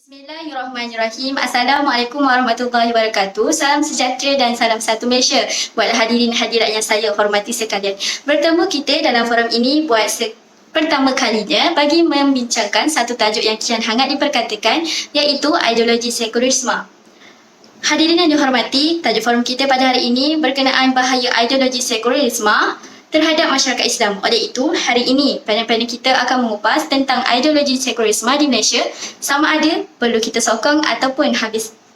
Bismillahirrahmanirrahim. Assalamualaikum warahmatullahi wabarakatuh. Salam sejahtera dan salam satu Malaysia buat hadirin hadirat yang saya hormati sekalian. Bertemu kita dalam forum ini buat pertama kalinya bagi membincangkan satu tajuk yang kian hangat diperkatakan, iaitu ideologi sekulerisme. Hadirin yang dihormati, tajuk forum kita pada hari ini berkenaan bahaya ideologi sekulerisme terhadap masyarakat Islam. Oleh itu, hari ini panel-panel kita akan mengupas tentang ideologi sekulerisme di Malaysia, sama ada perlu kita sokong ataupun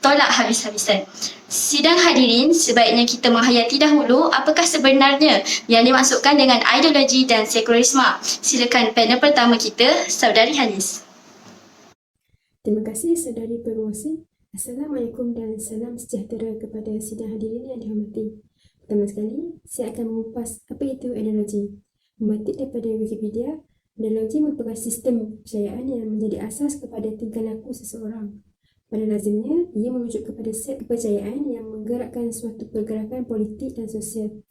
tolak habis-habisan. Sidang hadirin, sebaiknya kita menghayati dahulu apakah sebenarnya yang dimaksudkan dengan ideologi dan sekulerisme. Silakan panel pertama kita, Saudari Hanis. Terima kasih Saudari Pengurusi. Assalamualaikum dan salam sejahtera kepada sidang hadirin yang dihormati. Pertama sekali, saya akan mengupas apa itu ideologi. Memetik daripada Wikipedia, ideologi merupakan sistem kepercayaan yang menjadi asas kepada tingkah laku seseorang. Pada lazimnya, ia merujuk kepada set kepercayaan yang menggerakkan suatu pergerakan politik dan sosial.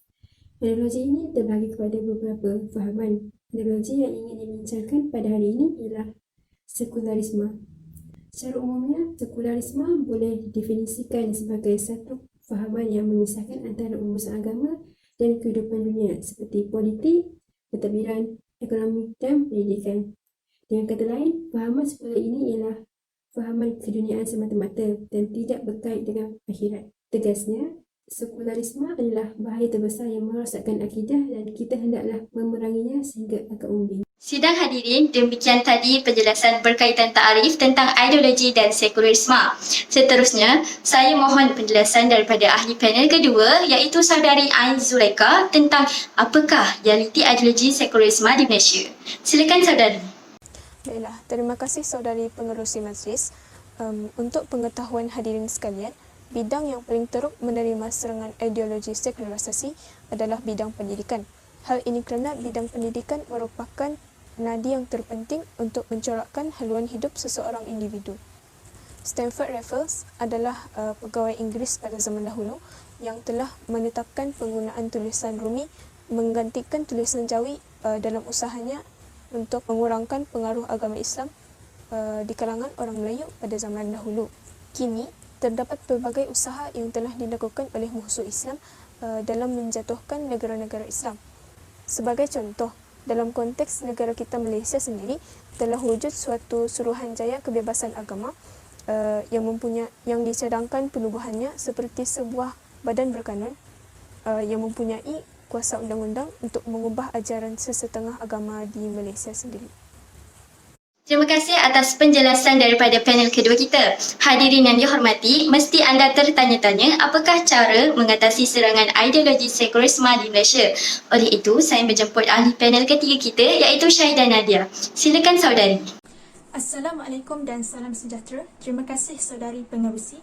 Ideologi ini terbahagi kepada beberapa fahaman. Ideologi yang ingin dibincangkan pada hari ini ialah sekularisme. Secara umumnya, sekularisme boleh didefinisikan sebagai satu fahaman yang memisahkan antara urusan agama dan kehidupan dunia seperti politik, pentadbiran, ekonomi dan pendidikan. Dengan kata lain, fahaman sekular ini ialah fahaman keduniaan semata-mata dan tidak berkait dengan akhirat. Tegasnya, sekularisme adalah bahaya terbesar yang merosakkan akidah dan kita hendaklah memeranginya sehingga akar umbi. Sidang hadirin, demikian tadi penjelasan berkaitan takrif tentang ideologi dan sekulerisme. Seterusnya, saya mohon penjelasan daripada ahli panel kedua, iaitu Saudari Ain Zulaika tentang apakah realiti ideologi sekulerisme di Malaysia. Silakan Saudari. Baiklah, terima kasih Saudari Pengerusi Majlis. Untuk pengetahuan hadirin sekalian, bidang yang paling teruk menerima serangan ideologi sekularisasi adalah bidang pendidikan. Hal ini kerana bidang pendidikan merupakan nadi yang terpenting untuk mencorakkan haluan hidup seseorang individu. Stanford Raffles adalah pegawai Inggeris pada zaman dahulu yang telah menetapkan penggunaan tulisan Rumi menggantikan tulisan Jawi dalam usahanya untuk mengurangkan pengaruh agama Islam di kalangan orang Melayu pada zaman dahulu. Kini, terdapat pelbagai usaha yang telah dilakukan oleh musuh Islam dalam menjatuhkan negara-negara Islam. Sebagai contoh, dalam konteks negara kita Malaysia sendiri, telah wujud suatu Suruhanjaya Kebebasan Agama yang dicadangkan penubuhannya seperti sebuah badan berkanun yang mempunyai kuasa undang-undang untuk mengubah ajaran sesetengah agama di Malaysia sendiri. Terima kasih atas penjelasan daripada panel kedua kita. Hadirin yang dihormati, mesti anda tertanya-tanya apakah cara mengatasi serangan ideologi sekulerisme di Malaysia. Oleh itu, saya menjemput ahli panel ketiga kita, iaitu Syahidah Nadia. Silakan Saudari. Assalamualaikum dan salam sejahtera. Terima kasih Saudari Pengerusi.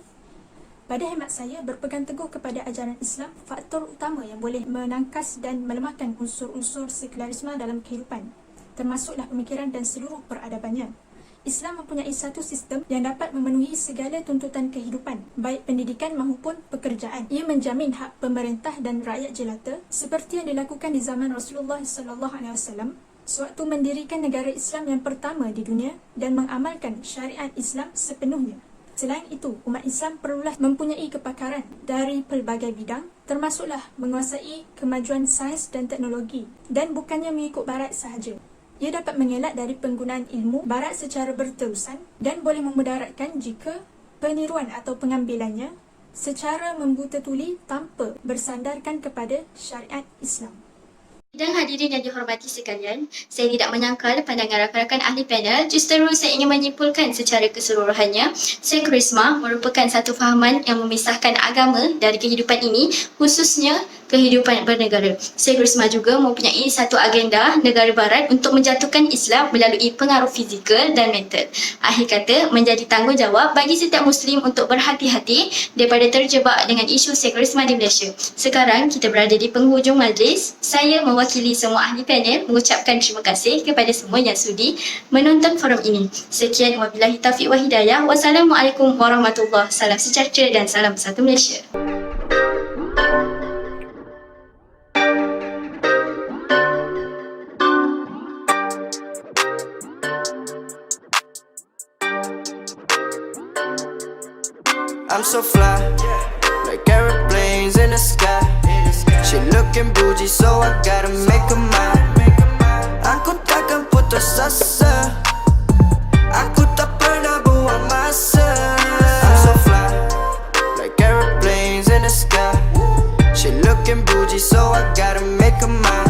Pada hemat saya, berpegang teguh kepada ajaran Islam, faktor utama yang boleh menangkas dan melemahkan unsur-unsur sekularisme dalam kehidupan, termasuklah pemikiran dan seluruh peradabannya. Islam mempunyai satu sistem yang dapat memenuhi segala tuntutan kehidupan, baik pendidikan maupun pekerjaan. Ia menjamin hak pemerintah dan rakyat jelata seperti yang dilakukan di zaman Rasulullah SAW sewaktu mendirikan negara Islam yang pertama di dunia dan mengamalkan syariat Islam sepenuhnya. Selain itu, umat Islam perlulah mempunyai kepakaran dari pelbagai bidang, termasuklah menguasai kemajuan sains dan teknologi dan bukannya mengikut barat sahaja. Ia dapat mengelak dari penggunaan ilmu barat secara berterusan dan boleh memudaratkan jika peniruan atau pengambilannya secara membuta tuli tanpa bersandarkan kepada syariat Islam. Dan hadirin yang dihormati sekalian, saya tidak menyangkal pandangan rakan-rakan ahli panel, justru saya ingin menyimpulkan secara keseluruhannya, sekulerisme merupakan satu fahaman yang memisahkan agama dari kehidupan ini, khususnya kehidupan bernegara. Sekulerisme juga mempunyai satu agenda negara barat untuk menjatuhkan Islam melalui pengaruh fizikal dan mental. Akhir kata, menjadi tanggungjawab bagi setiap Muslim untuk berhati-hati daripada terjebak dengan isu sekulerisme di Malaysia. Sekarang kita berada di penghujung majlis. Saya mewakili semua ahli panel mengucapkan terima kasih kepada semua yang sudi menonton forum ini. Sekian, wabillahi taufiq wa hidayah. Wassalamualaikum warahmatullahi wabarakatuh. Salam sejahtera dan salam satu Malaysia. I'm so fly, like airplanes in the sky. She looking bougie, so I gotta make her mine. Aku takkan putus asa, aku tak pernah buang masa. I'm so fly, like airplanes in the sky. She looking bougie, so I gotta make her mine.